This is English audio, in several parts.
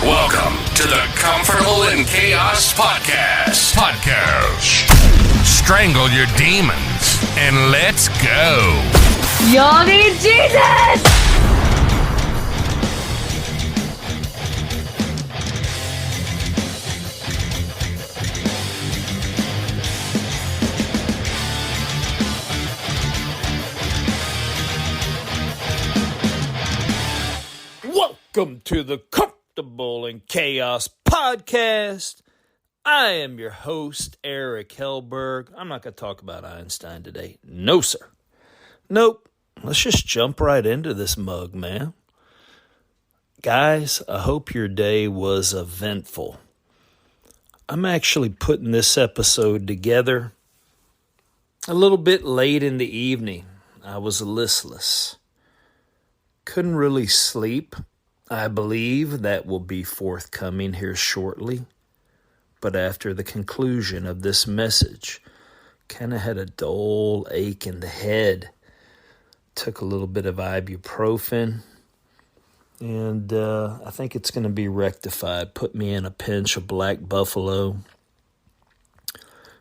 Welcome to the Comfortable in Chaos Podcast. Strangle your demons and let's go. Y'all need Jesus! Welcome to the Comfortable in Chaos Podcast. I am your host, Eric Hellberg. I'm not going to talk about Einstein today. No, sir. Nope. Let's just jump right into this mug, man. Guys, I hope your day was eventful. I'm actually putting this episode together a little bit late in the evening. I was listless. Couldn't really sleep. I believe that will be forthcoming here shortly. But after the conclusion of this message, kind of had a dull ache in the head. Took a little bit of ibuprofen. And I think it's going to be rectified. Put me in a pinch of Black Buffalo.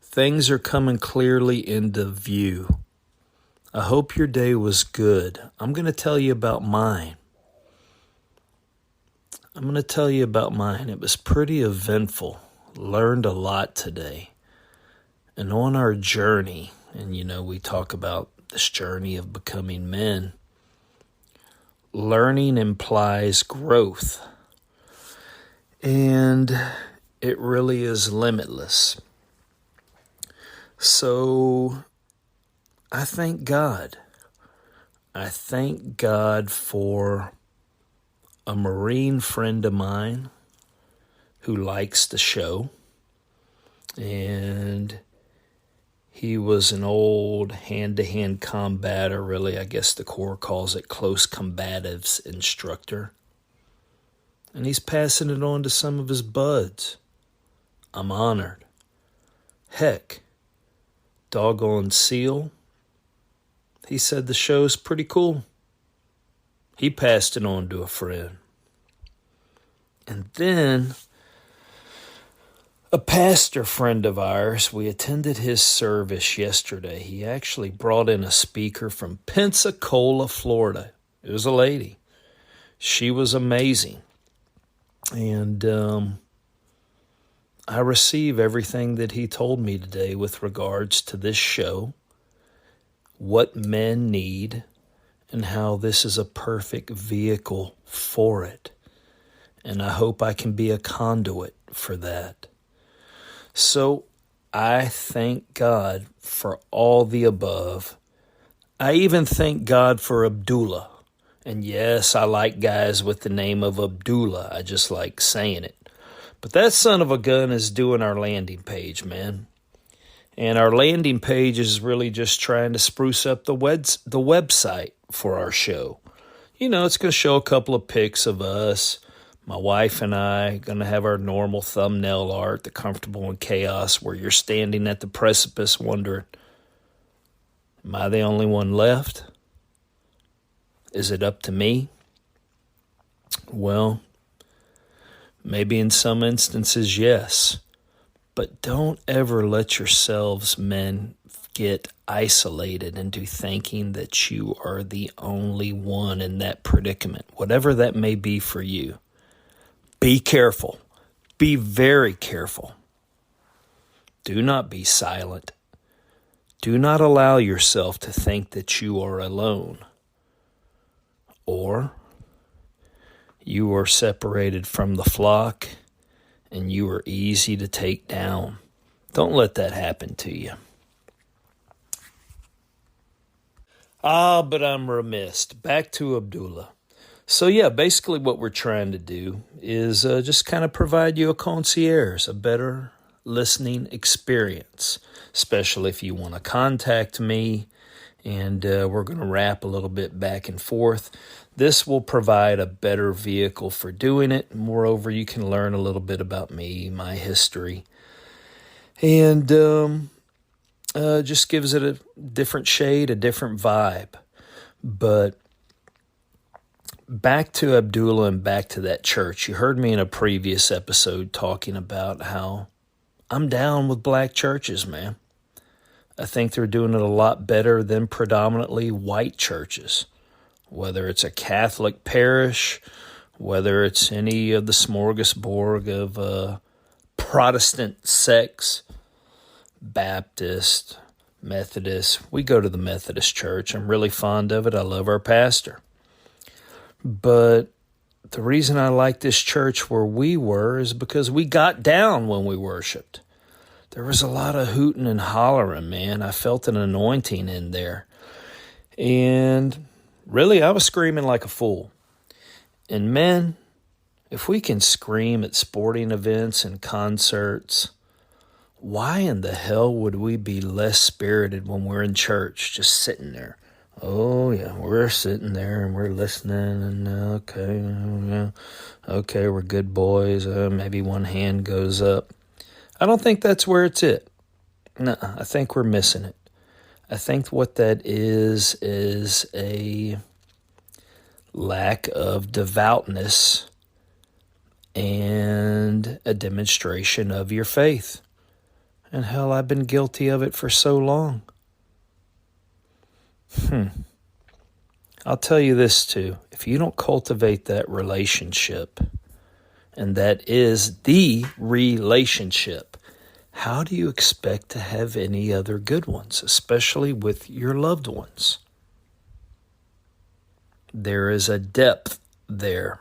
Things are coming clearly into view. I hope your day was good. I'm going to tell you about mine. It was pretty eventful. Learned a lot today. And on our journey, and we talk about this journey of becoming men, learning implies growth. And it really is limitless. So I thank God. I thank God for a Marine friend of mine who likes the show. And he was an old hand-to-hand combatter, really, I guess the Corps calls it close combatives instructor. And he's passing it on to some of his buds. I'm honored. Heck, doggone SEAL, he said the show's pretty cool. He passed it on to a friend. And then a pastor friend of ours, we attended his service yesterday. He actually brought in a speaker from Pensacola, Florida. It was a lady. She was amazing. And I receive everything that he told me today with regards to this show, what men need, and how this is a perfect vehicle for it. And I hope I can be a conduit for that. So I thank God for all the above. I even thank God for Abdullah. And yes, I like guys with the name of Abdullah. I just like saying it. But that son of a gun is doing our landing page, man. And our landing page is really just trying to spruce up the website for our show. It's going to show a couple of pics of us. My wife and I going to have our normal thumbnail art, the Comfortable in Chaos, where you're standing at the precipice wondering, am I the only one left? Is it up to me? Well, maybe in some instances, yes. But don't ever let yourselves, men, get isolated into thinking that you are the only one in that predicament, whatever that may be for you. Be careful. Be very careful. Do not be silent. Do not allow yourself to think that you are alone, or you are separated from the flock and you are easy to take down. Don't let that happen to you. But I'm remiss. Back to Abdullah. So yeah, basically what we're trying to do is just kind of provide you a concierge, a better listening experience, especially if you want to contact me, and we're going to wrap a little bit back and forth. This will provide a better vehicle for doing it. Moreover, you can learn a little bit about me, my history, and just gives it a different shade, a different vibe. But back to Abdullah and back to that church. You heard me in a previous episode talking about how I'm down with black churches, man. I think they're doing it a lot better than predominantly white churches. Whether it's a Catholic parish, whether it's any of the smorgasbord of Protestant sects, Baptist, Methodist. We go to the Methodist church. I'm really fond of it. I love our pastor. But the reason I like this church where we were is because we got down when we worshiped. There was a lot of hooting and hollering, man. I felt an anointing in there. And really, I was screaming like a fool. And men, if we can scream at sporting events and concerts, why in the hell would we be less spirited when we're in church, just sitting there? Oh, yeah, we're sitting there and we're listening and okay, we're good boys. Maybe one hand goes up. I don't think that's where it's at. No, I think we're missing it. I think what that is a lack of devoutness and a demonstration of your faith. And hell, I've been guilty of it for so long. I'll tell you this too. If you don't cultivate that relationship, and that is the relationship, how do you expect to have any other good ones, especially with your loved ones? There is a depth there.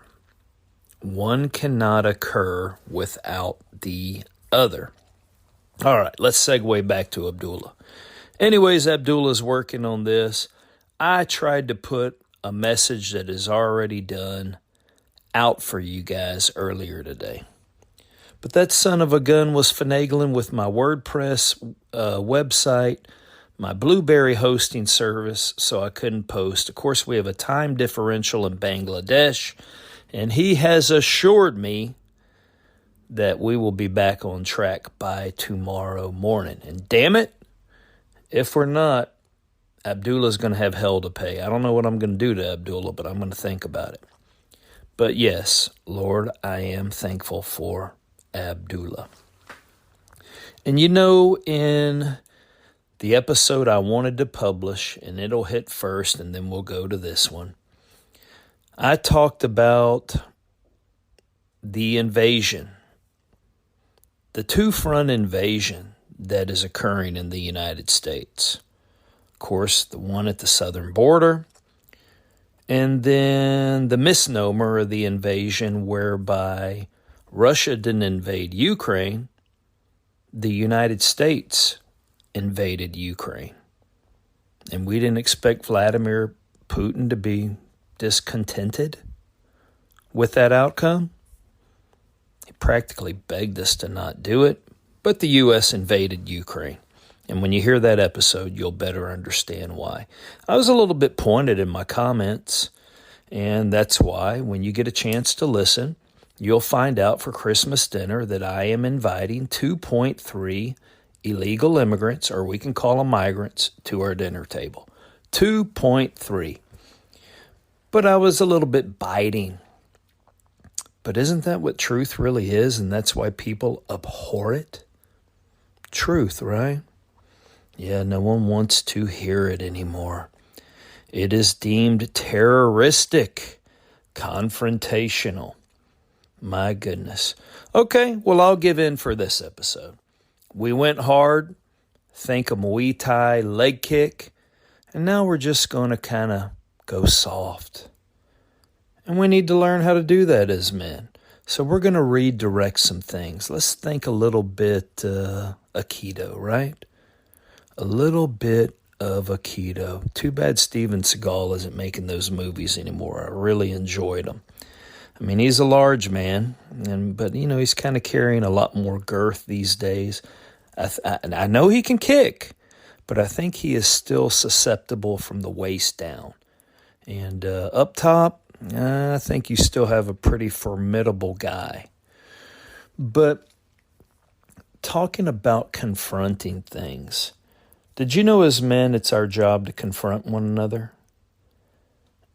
One cannot occur without the other. All right, let's segue back to Abdullah. Anyways, Abdullah's working on this. I tried to put a message that is already done out for you guys earlier today. But that son of a gun was finagling with my WordPress website, my Blueberry hosting service, so I couldn't post. Of course, we have a time differential in Bangladesh, and he has assured me that we will be back on track by tomorrow morning. And damn it, if we're not, Abdullah's going to have hell to pay. I don't know what I'm going to do to Abdullah, but I'm going to think about it. But yes, Lord, I am thankful for Abdullah. And you know, in the episode I wanted to publish, and it'll hit first, and then we'll go to this one, I talked about the invasion, the two-front invasion that is occurring in the United States. Of course, the one at the southern border, and then the misnomer of the invasion whereby Russia didn't invade Ukraine, the United States invaded Ukraine. And we didn't expect Vladimir Putin to be discontented with that outcome. He practically begged us to not do it, but the U.S. invaded Ukraine. And when you hear that episode, you'll better understand why. I was a little bit pointed in my comments, and that's why when you get a chance to listen, you'll find out for Christmas dinner that I am inviting 2.3 illegal immigrants, or we can call them migrants, to our dinner table. 2.3. But I was a little bit biting. But isn't that what truth really is? And that's why people abhor it? Truth, right? Yeah, no one wants to hear it anymore. It is deemed terroristic, confrontational. My goodness. Okay, well, I'll give in for this episode. We went hard, think a Muay Thai leg kick, and now we're just going to kind of go soft. And we need to learn how to do that as men. So we're going to redirect some things. Let's think a little bit Aikido, right? A little bit of Aikido. Too bad Steven Seagal isn't making those movies anymore. I really enjoyed them. I mean, he's a large man, but you know, he's kind of carrying a lot more girth these days. I know he can kick, but I think he is still susceptible from the waist down. And up top, I think you still have a pretty formidable guy. But talking about confronting things, did you know as men it's our job to confront one another?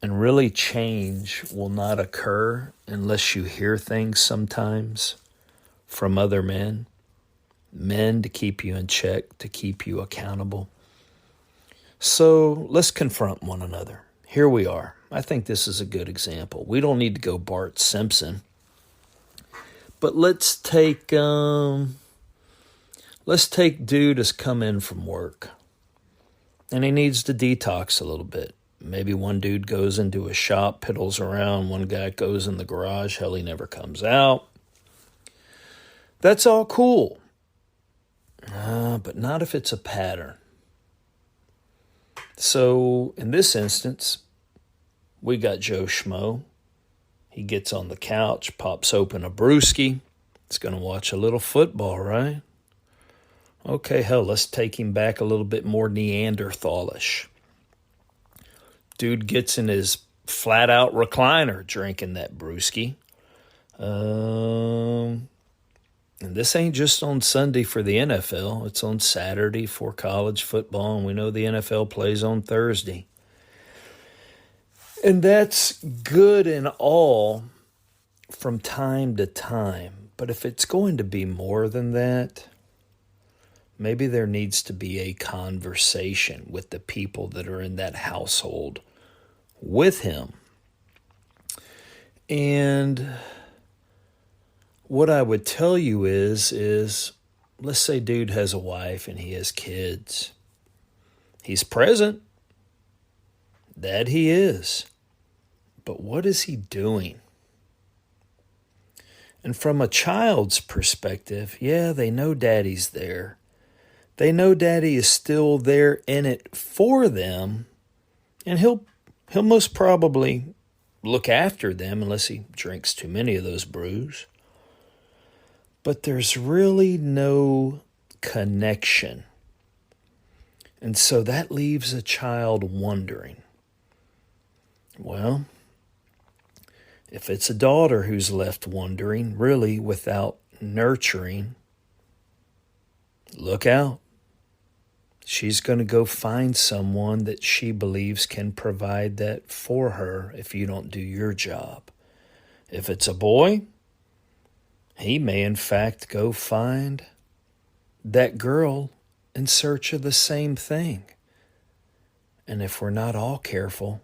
And really, change will not occur unless you hear things sometimes from other men. Men to keep you in check, to keep you accountable. So let's confront one another. Here we are. I think this is a good example. We don't need to go Bart Simpson. But let's take dude has come in from work. And he needs to detox a little bit. Maybe one dude goes into a shop, piddles around. One guy goes in the garage. Hell, he never comes out. That's all cool. But not if it's a pattern. So, in this instance, we got Joe Schmo. He gets on the couch, pops open a brewski. He's going to watch a little football, right? Okay, hell, let's take him back a little bit more Neanderthalish. Dude gets in his flat-out recliner drinking that brewski. And this ain't just on Sunday for the NFL. It's on Saturday for college football, and we know the NFL plays on Thursday. And that's good and all from time to time. But if it's going to be more than that, maybe there needs to be a conversation with the people that are in that household with him. And what I would tell you is let's say dude has a wife and he has kids. He's present. That he is. But what is he doing? And from a child's perspective, yeah, they know daddy's there. They know daddy is still there in it for them. And he'll most probably look after them unless he drinks too many of those brews. But there's really no connection. And so that leaves a child wondering, well, if it's a daughter who's left wondering, really without nurturing, look out. She's going to go find someone that she believes can provide that for her if you don't do your job. If it's a boy, he may in fact go find that girl in search of the same thing. And if we're not all careful,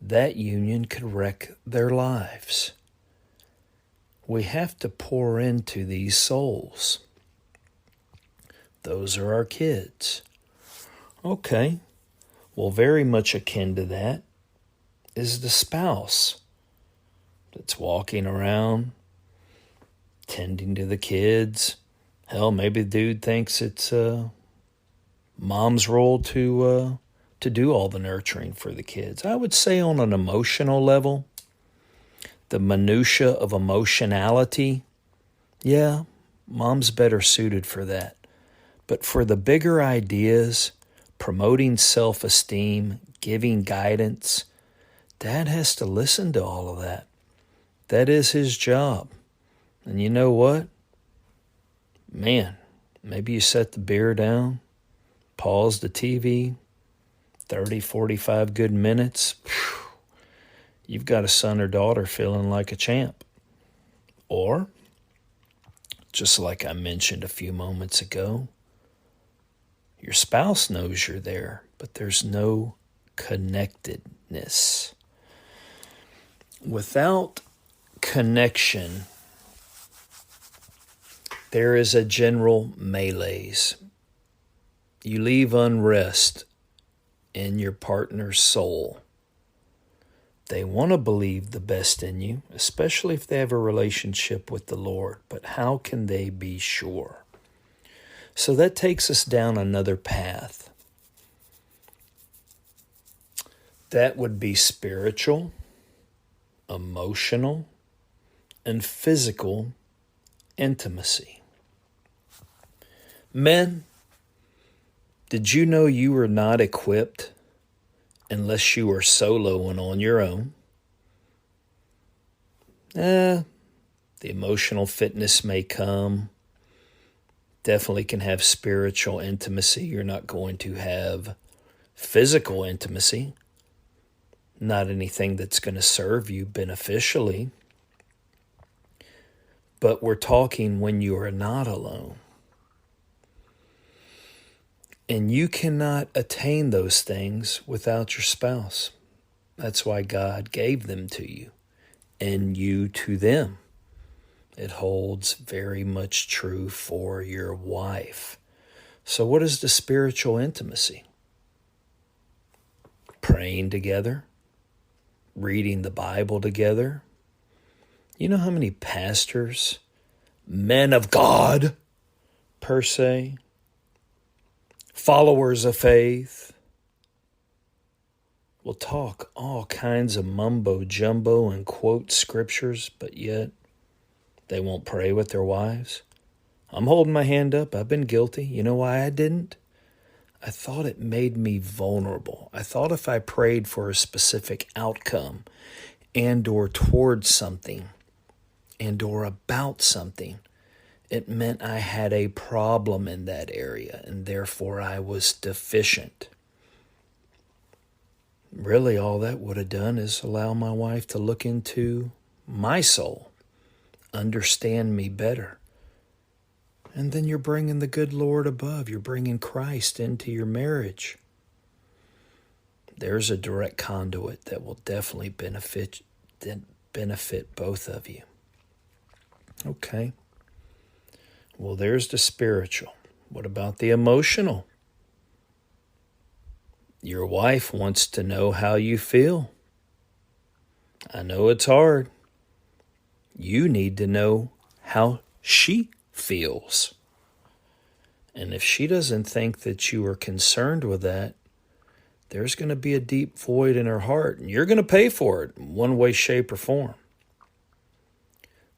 that union could wreck their lives. We have to pour into these souls. Those are our kids. Okay. Well, very much akin to that is the spouse that's walking around, tending to the kids. Hell, maybe the dude thinks it's mom's role to do all the nurturing for the kids. I would say on an emotional level, the minutia of emotionality, yeah, mom's better suited for that. But for the bigger ideas, promoting self-esteem, giving guidance, dad has to listen to all of that. That is his job. And you know what? Man, maybe you set the beer down, pause the TV, 30, 45 good minutes. Whew, you've got a son or daughter feeling like a champ. Or, just like I mentioned a few moments ago, your spouse knows you're there, but there's no connectedness. Without connection, there is a general malaise. You leave unrest in your partner's soul. They want to believe the best in you, especially if they have a relationship with the Lord, but how can they be sure? So that takes us down another path. That would be spiritual, emotional, and physical intimacy. Men, did you know you were not equipped unless you are soloing on your own? The emotional fitness may come. Definitely can have spiritual intimacy. You're not going to have physical intimacy. Not anything that's going to serve you beneficially. But we're talking when you are not alone. And you cannot attain those things without your spouse. That's why God gave them to you and you to them. It holds very much true for your wife. So what is the spiritual intimacy? Praying together, reading the Bible together. You know how many pastors, men of God, per se, followers of faith, will talk all kinds of mumbo jumbo and quote scriptures, but yet they won't pray with their wives? I'm holding my hand up. I've been guilty. You know why I didn't? I thought it made me vulnerable. I thought if I prayed for a specific outcome and or towards something and or about something, it meant I had a problem in that area and therefore I was deficient. Really, all that would have done is allow my wife to look into my soul, understand me better. And then you're bringing the good Lord above. You're bringing Christ into your marriage. There's a direct conduit that will definitely benefit both of you. Okay. Well, there's the spiritual. What about the emotional? Your wife wants to know how you feel. I know it's hard. You need to know how she feels. And if she doesn't think that you are concerned with that, there's going to be a deep void in her heart, and you're going to pay for it in one way, shape, or form.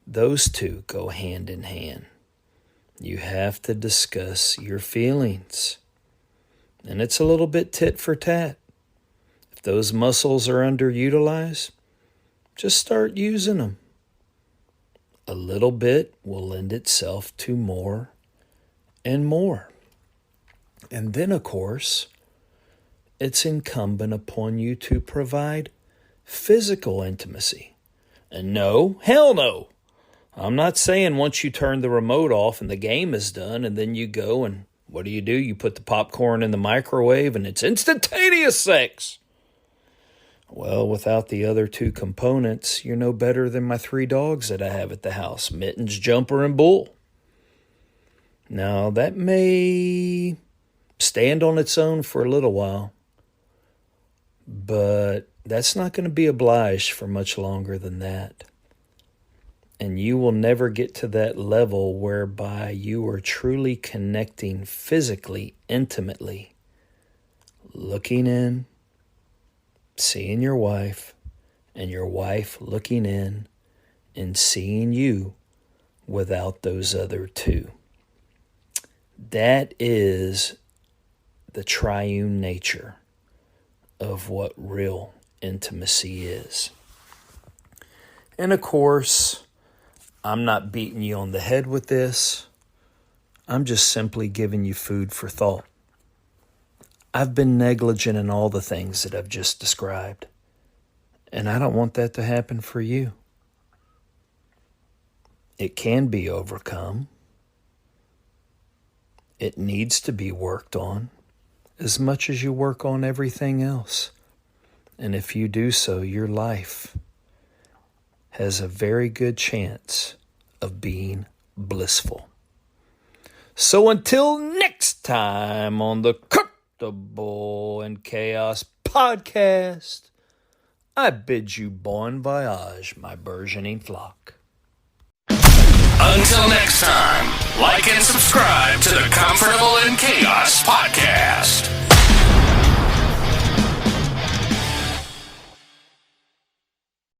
Those two go hand in hand. You have to discuss your feelings. And it's a little bit tit for tat. If those muscles are underutilized, just start using them. A little bit will lend itself to more and more. And then, of course, it's incumbent upon you to provide physical intimacy. And no, hell no. I'm not saying once you turn the remote off and the game is done and then you go and what do? You put the popcorn in the microwave and it's instantaneous sex. Well, without the other two components, you're no better than my 3 dogs that I have at the house, Mittens, Jumper, and Bull. Now, that may stand on its own for a little while, but that's not going to be obliged for much longer than that. And you will never get to that level whereby you are truly connecting physically, intimately, looking in, seeing your wife, and your wife looking in and seeing you without those other two. That is the triune nature of what real intimacy is. And of course, I'm not beating you on the head with this. I'm just simply giving you food for thought. I've been negligent in all the things that I've just described, and I don't want that to happen for you. It can be overcome. It needs to be worked on as much as you work on everything else. And if you do so, your life has a very good chance of being blissful. So until next time on the Comfortable in Chaos podcast, I bid you bon voyage, my burgeoning flock. Until next time, like and subscribe to the Comfortable in Chaos